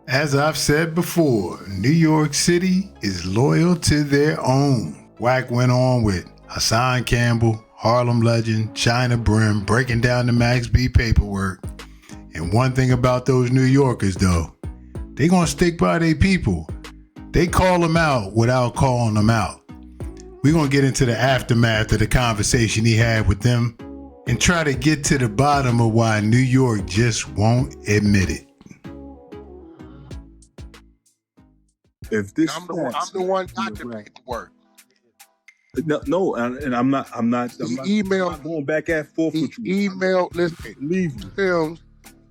As I've said before, New York City is loyal to their own. WACK went on with Hassan Campbell, Harlem legend, China Brim, breaking down the Max B paperwork. And one thing about those New Yorkers though, they gonna stick by their people. They call them out without calling them out. We're gonna get into the aftermath of the conversation he had with them and try to get to the bottom of why New York just won't admit it. If this I'm the one got the paperwork. No, and I'm not going back and forth with you. Listen, leave films,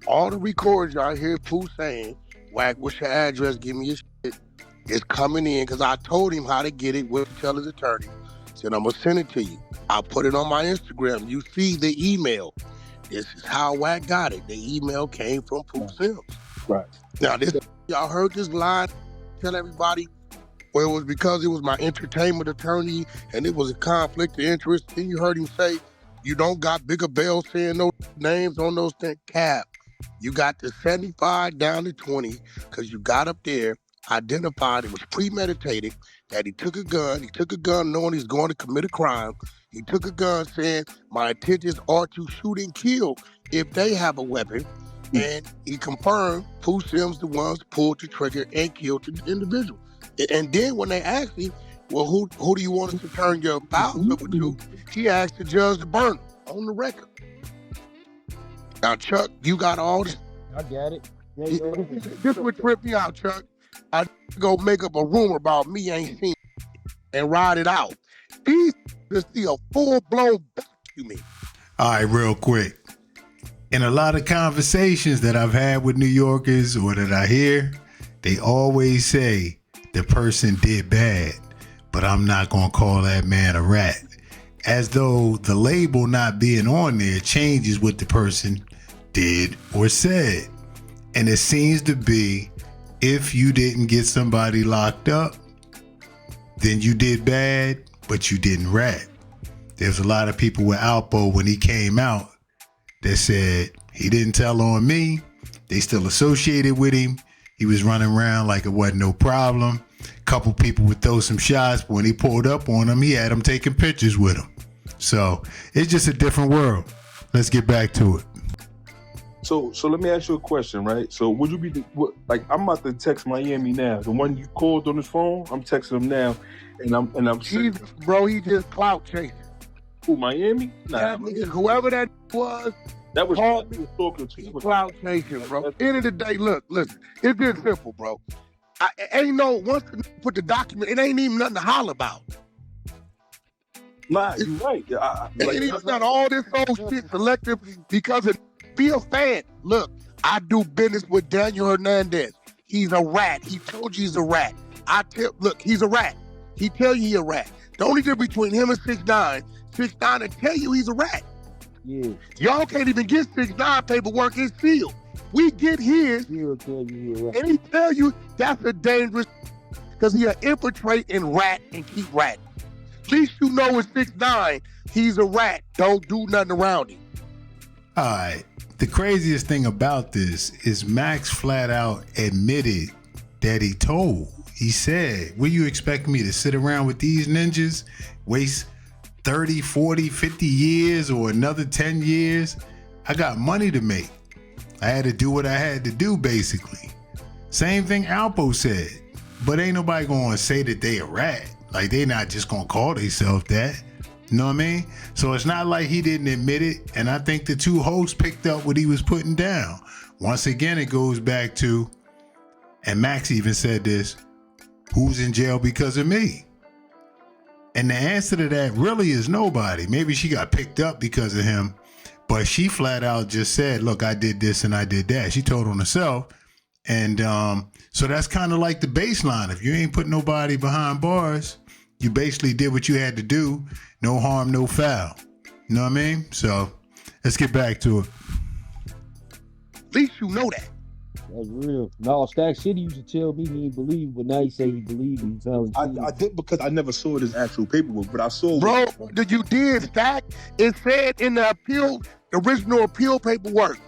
all the recordings I hear Pooh saying, WACK, what's your address? Give me your shit. It's coming in because I told him how to get it with tell his attorney. Said, I'm going to send it to you. I put it on my Instagram. You see the email. This is how WACK got it. The email came from Pooh Sims. Right. Now, y'all heard this line, tell everybody, well, it was because it was my entertainment attorney and it was a conflict of interest. Then you heard him say, you don't got bigger bells saying no names on those things. Cap. You got the 75 down to 20 because you got up there, identified it was premeditated, that he took a gun knowing he's going to commit a crime. He took a gun saying, my intentions are to shoot and kill if they have a weapon. And he confirmed Pooh Sims the ones pulled the trigger and killed the individual. And then when they asked him, well, who do you want us to turn your files over to? He asked the judge to burn them on the record. Now, Chuck, you got all this. I got it. This would trip me out, Chuck. I go make up a rumor about me ain't seen and ride it out. These just see a full-blown vacuuming. All right, real quick. In a lot of conversations that I've had with New Yorkers or that I hear, they always say the person did bad, but I'm not going to call that man a rat. As though the label not being on there changes what the person did or said. And it seems to be, if you didn't get somebody locked up, then you did bad, but you didn't rat. There's a lot of people with Alpo when he came out that said he didn't tell on me. They still associated with him. He was running around like it wasn't no problem. A couple people would throw some shots, but when he pulled up on them, he had them taking pictures with him. So it's just a different world. Let's get back to it. So let me ask you a question, right? So would you be I'm about to text Miami now. The one you called on his phone, I'm texting him now, and I'm he just clout chasing. Who, Miami? Nah, whoever that was. That was talking to. Clout chasing, bro. End of the day, look, listen, it's just simple, bro. Once you put the document, it ain't even nothing to holler about. Nah, you're right. He's done all this old shit selective because be a fan. Look, I do business with Daniel Hernandez. He's a rat. He told you he's a rat. Look, he's a rat. He tell you he's a rat. The only difference between him and 6ix9ine, 6ix9ine will tell you he's a rat. Yeah. Y'all can't even get 6ix9ine paperwork. It's sealed. We get his, He'll tell you he's a rat. and he tell you that's a dangerous, because he'll infiltrate and rat and keep ratting. At least you know with 6ix9ine, he's a rat. Don't do nothing around him. All right. The craziest thing about this is Max flat out admitted that he told. He said, will you expect me to sit around with these ninjas, waste 30, 40, 50 years or another 10 years? I got money to make. I had to do what I had to do, basically. Same thing Alpo said. But ain't nobody going to say that they a rat. Like, they not just going to call themselves that. You know what I mean? So it's not like he didn't admit it. And I think the two hosts picked up what he was putting down. Once again, it goes back to, and Max even said this, who's in jail because of me? And the answer to that really is nobody. Maybe she got picked up because of him, but she flat out just said, look, I did this and I did that. She told on herself. And so that's kind of like the baseline. If you ain't put nobody behind bars, you basically did what you had to do. No harm, no foul. You know what I mean? So let's get back to it. At least you know that. That's real. No, Stack City used to tell me he didn't believe, but now he say he believed me. I did, because I never saw this actual paperwork, but I saw. Bro, you did, Stack. It said in the original appeal paperwork,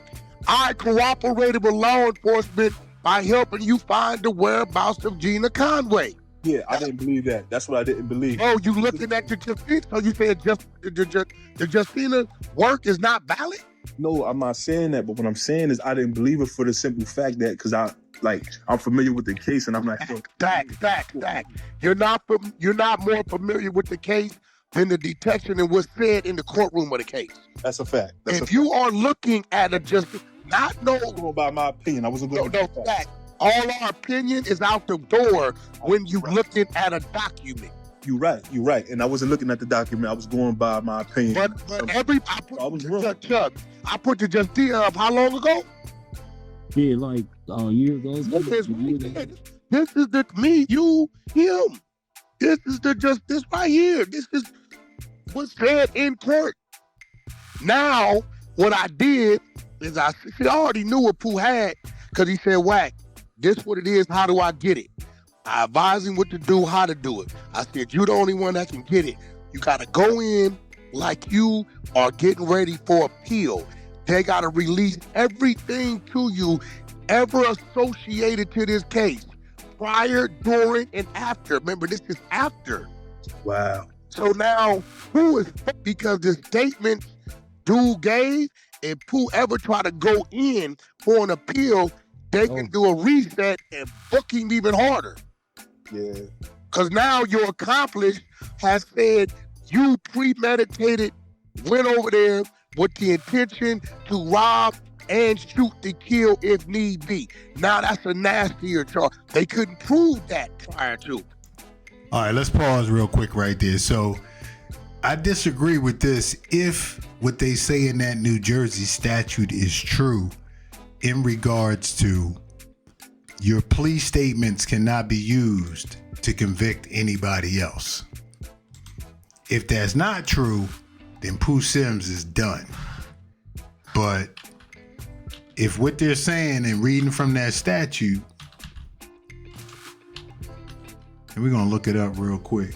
I cooperated with law enforcement by helping you find the whereabouts of Gina Conway. Yeah, I didn't believe that. That's what I didn't believe. Oh, you looking at the Justina? So you saying the Justina work is not valid? No, I'm not saying that. But what I'm saying is I didn't believe it for the simple fact that because I'm familiar with the case and I'm like, Stack. You're not more familiar with the case than the detection and what's said in the courtroom of the case. That's a fact. If you are looking at a going by my opinion, I wasn't going no fact. All our opinion is out the door when you looking at a document. You're right. And I wasn't looking at the document. I was going by my opinion. But I put the Justina up how long ago? Yeah, like a year ago. This is the me, you, him. This is this right here. This is what's said in court. Now, what I did is I already knew what Pooh had because he said, WACK, this what it is, how do I get it? I advised him what to do, how to do it. I said, you're the only one that can get it. You got to go in like you are getting ready for appeal. They got to release everything to you ever associated to this case, prior, during, and after. Remember, this is after. Wow. So now, Pooh is because the statement dude gave, if Pooh ever try to go in for an appeal, they can do a reset and book him even harder. Yeah. Because now your accomplice has said you premeditated, went over there with the intention to rob and shoot to kill if need be. Now that's a nastier charge. They couldn't prove that prior to. All right, let's pause real quick right there. So I disagree with this if what they say in that New Jersey statute is true in regards to your plea statements cannot be used to convict anybody else. If that's not true, then Pooh Sims is done. But if what they're saying and reading from that statute, and we're gonna look it up real quick.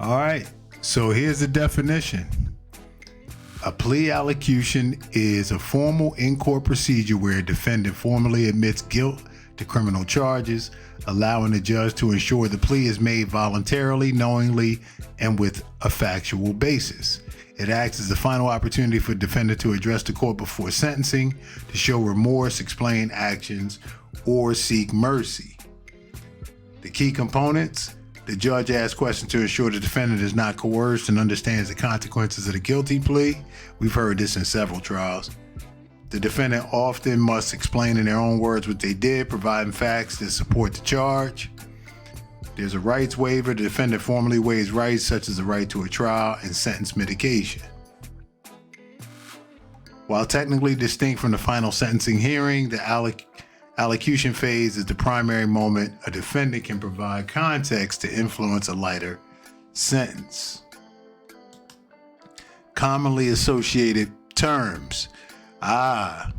All right, so here's the definition. A plea allocution is a formal in-court procedure where a defendant formally admits guilt to criminal charges, allowing the judge to ensure the plea is made voluntarily, knowingly, and with a factual basis. It acts as the final opportunity for the defendant to address the court before sentencing, to show remorse, explain actions, or seek mercy. The key components: the judge asks questions to ensure the defendant is not coerced and understands the consequences of the guilty plea. We've heard this in several trials. The defendant often must explain in their own words what they did, providing facts that support the charge. There's a rights waiver. The defendant formally waives rights such as the right to a trial and sentence mitigation. While technically distinct from the final sentencing hearing, the allocution phase is the primary moment a defendant can provide context to influence a lighter sentence. Commonly associated terms. The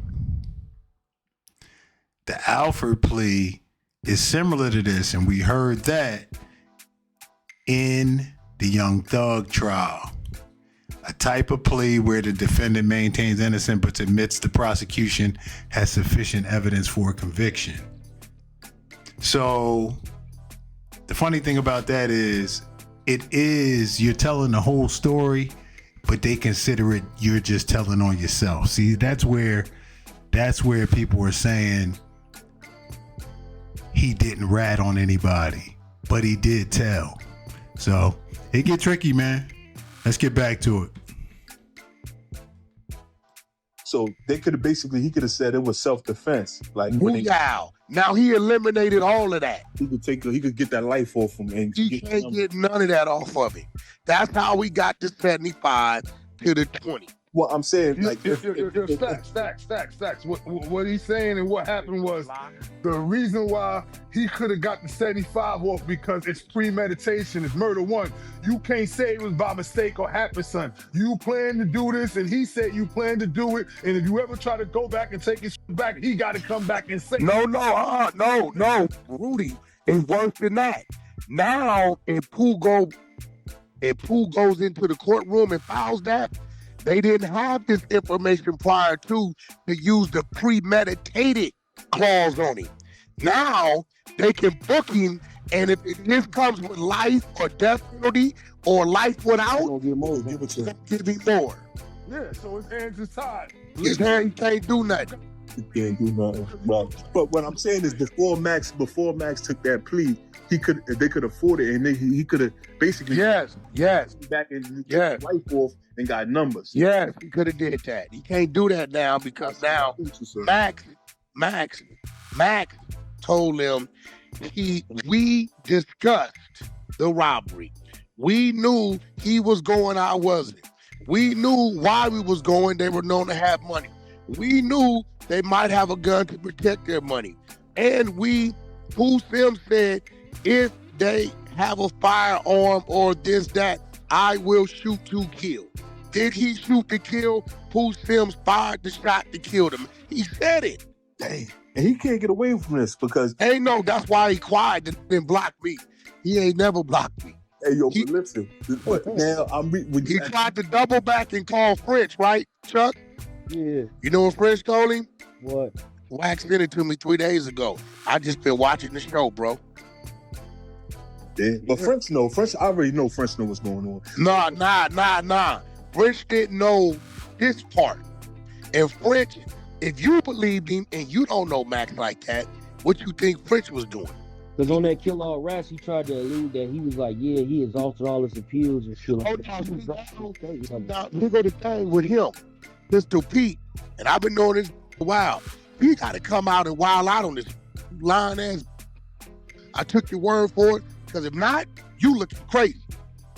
Alford plea is similar to this, and we heard that in the Young Thug trial. A type of plea where the defendant maintains innocence but admits the prosecution has sufficient evidence for a conviction. So the funny thing about that is, you're telling the whole story, but they consider it you're just telling on yourself. See, that's where people are saying he didn't rat on anybody, but he did tell. So it get tricky, man. Let's get back to it. So they could have he could have said it was self-defense. Like now he eliminated all of that. He could get that life off him. And he can't get none of that off of it. That's how we got the 75 to the 20. Well, I'm saying, like, facts. What he's saying and what happened was the reason why he could have got the 75 off because it's premeditation, it's murder one. You can't say it was by mistake or happen, son. You planned to do this, and he said you planned to do it. And if you ever try to go back and take his back, he got to come back and say no, Rudy. It's worse than that. Now, if Pooh goes into the courtroom and files that, They didn't have this information prior to use the premeditated clause on him. Now they can book him, and if this comes with life or death penalty or life without, Gonna get more. give him more. Yeah, so his hands is tied. His hand, he can't do nothing. He can't do nothing. Right. But what I'm saying is, before Max took that plea, they could afford it, and he could have basically Yes, back and yes, life off and got numbers. yes. He could have did that. He can't do that now because now Max told him we discussed the robbery. We knew he was going, I wasn't. We knew why we was going. They were known to have money. We knew they might have a gun to protect their money. And Pooh Sims said, if they have a firearm or this, that, I will shoot to kill. Did he shoot to kill? Pooh Sims fired the shot to kill them. He said it. Dang. And he can't get away from this because That's why he quiet and didn't block me. He ain't never blocked me. hey yo, but listen. But now He tried to double back and call French, right, Chuck? Yeah. You know what French told him? What? WACK sent it to me 3 days ago. I just been watching the show, bro. Yeah. But French, I already know French know what's going on. Nah. French didn't know this part. And French, if you believed him and you don't know Max like that, what you think French was doing? Because on that Kill All Rats, he tried to allude that he was like, yeah, he exhausted all his appeals and shit like that. Now, here go the thing with him. Pistol Pete, and I've been knowing this for a while. He got to come out and wild out on this lying ass. I took your word for it, because if not, you looking crazy.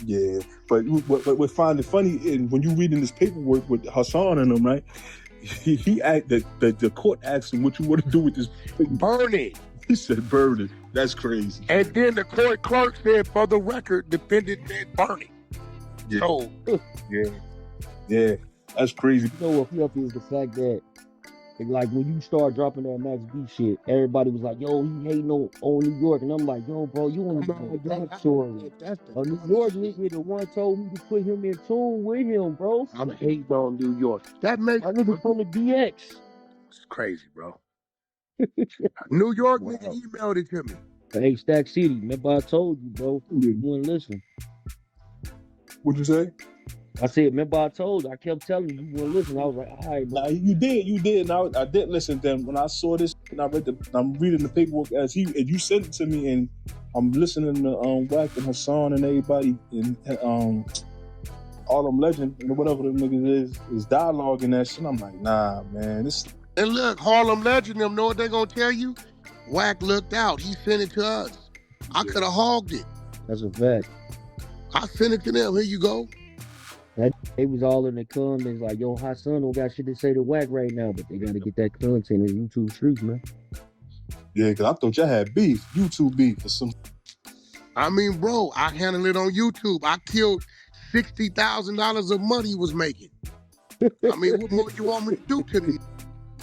Yeah, but we find it funny, and when you reading this paperwork with Hassan and them, right? He asked the court asked him what you want to do with this. Burn it. He said burn it. That's crazy. And then the court clerk said, for the record, defendant said burn it. Yeah. So, Yeah, that's crazy. You know what fluff is the fact that, like, when you start dropping that Max B shit, everybody was like, yo, he hating on New York. And I'm like, yo, bro, you want to know that story. A New York nigga, the one told me to put him in tune with him, bro. I'm hating on New York. That makes I nigga from the DX. It's crazy, bro. New York nigga emailed it to me. Hey, Stack City, remember I told you, bro, you wouldn't listen. What'd you say? I said, remember I told you, I kept telling you, you wouldn't listen. I was like, all right, bro. Nah, you did. And I didn't listen to them. When I saw this, and I'm reading the paperwork as you sent it to me, and I'm listening to WACK and Hassan and everybody, and all them legend and whatever them niggas is dialoguing that shit. I'm like, nah, man, this. And look, Harlem Legend, them know what they gonna tell you? WACK looked out. He sent it to us. I could have hogged it. That's a fact. I sent it to them. Here you go. They was all in the comments like, yo, Hassan don't got shit to say to WACK right now, but they got to get that content in YouTube streets, man. Yeah, because I thought y'all had beef, YouTube beef or some. I mean, bro, I handled it on YouTube. I killed $60,000 of money he was making. I mean, what more you want me to do to them?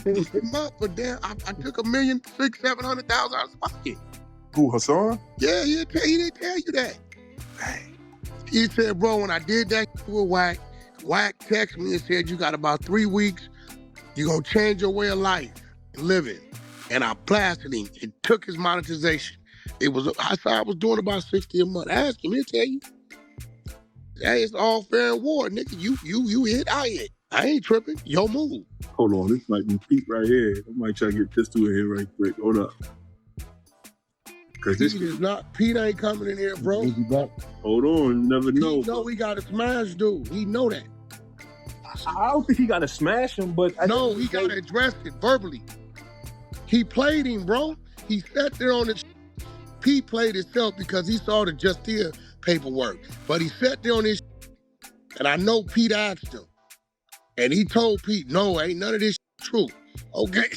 But damn, I took $1,600,000, $700,000 out of pocket. Who, Hassan? Yeah, he didn't tell you that. He said, bro, when I did that with WACK texted me and said, you got about 3 weeks. You're going to change your way of life and living. And I blasted him and took his monetization. I said I was doing about 60 a month. Ask him, he'll tell you. Hey, it's all fair and war, nigga. You hit, I hit. I ain't tripping. Your move. Hold on, this might be Pete right here. I might try to get Pistol in here right quick. Hold up. Cause this is not, Pete ain't coming in here, bro. Hold on, you never know. He know we got to smash dude. He know that. I don't think he got to smash him, but no, he got to address it verbally. He played him, bro. He sat there on the. Pete played himself because he saw the Justia paperwork, but he sat there on his. And I know Pete asked him, and he told Pete, "No, ain't none of this true." Okay,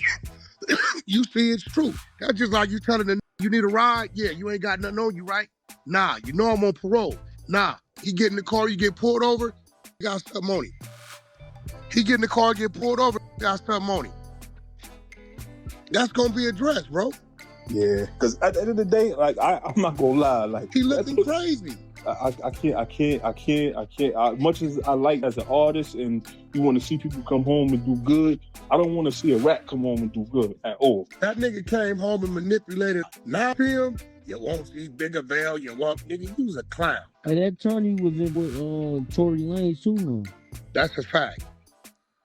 you see, it's true. That's just like you telling the you need a ride. Yeah, you ain't got nothing on you, right? Nah, you know I'm on parole. Nah, he get in the car, you get pulled over, you got something on him. He get in the car, get pulled over, got something on him. That's gonna be addressed, bro. Yeah, because at the end of the day, like I'm not gonna lie, like he looking crazy. As much as I like as an artist, and you want to see people come home and do good, I don't want to see a rat come home and do good at all. That nigga came home and manipulated. Now him, you won't see Bigger Bell. You won't, nigga. You was a clown. And that Tony was in with Tory Lanez too, man. That's a fact.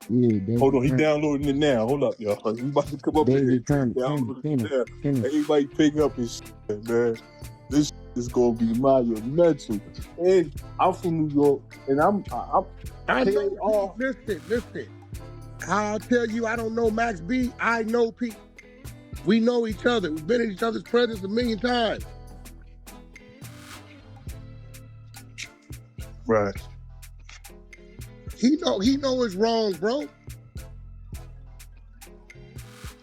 Yeah, Hold on, he downloading it now. Hold up, y'all. He about to come up here. Everybody pick up his shit, man. This shit is gonna be monumental. And I'm from New York, and I know. Listen. I'll tell you, I don't know Max B. I know Pete. We know each other. We've been in each other's presence a million times. Right. He know it's wrong, bro.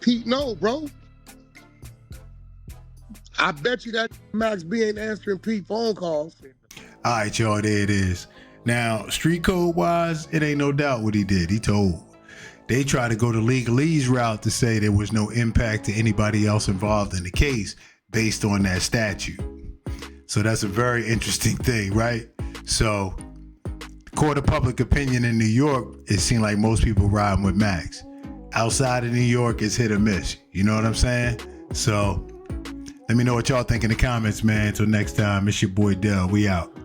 Pete know, bro. I bet you that Max B ain't answering Pete phone calls. All right, y'all, there it is. Now, street code wise, it ain't no doubt what he did. He told. They tried to go the legalese route to say there was no impact to anybody else involved in the case based on that statute. So that's a very interesting thing, right? So, court of public opinion in New York, it seemed like most people riding with Max. Outside of New York, it's hit or miss. You know what I'm saying? So, let me know what y'all think in the comments, man. Until next time, it's your boy Dell. We out.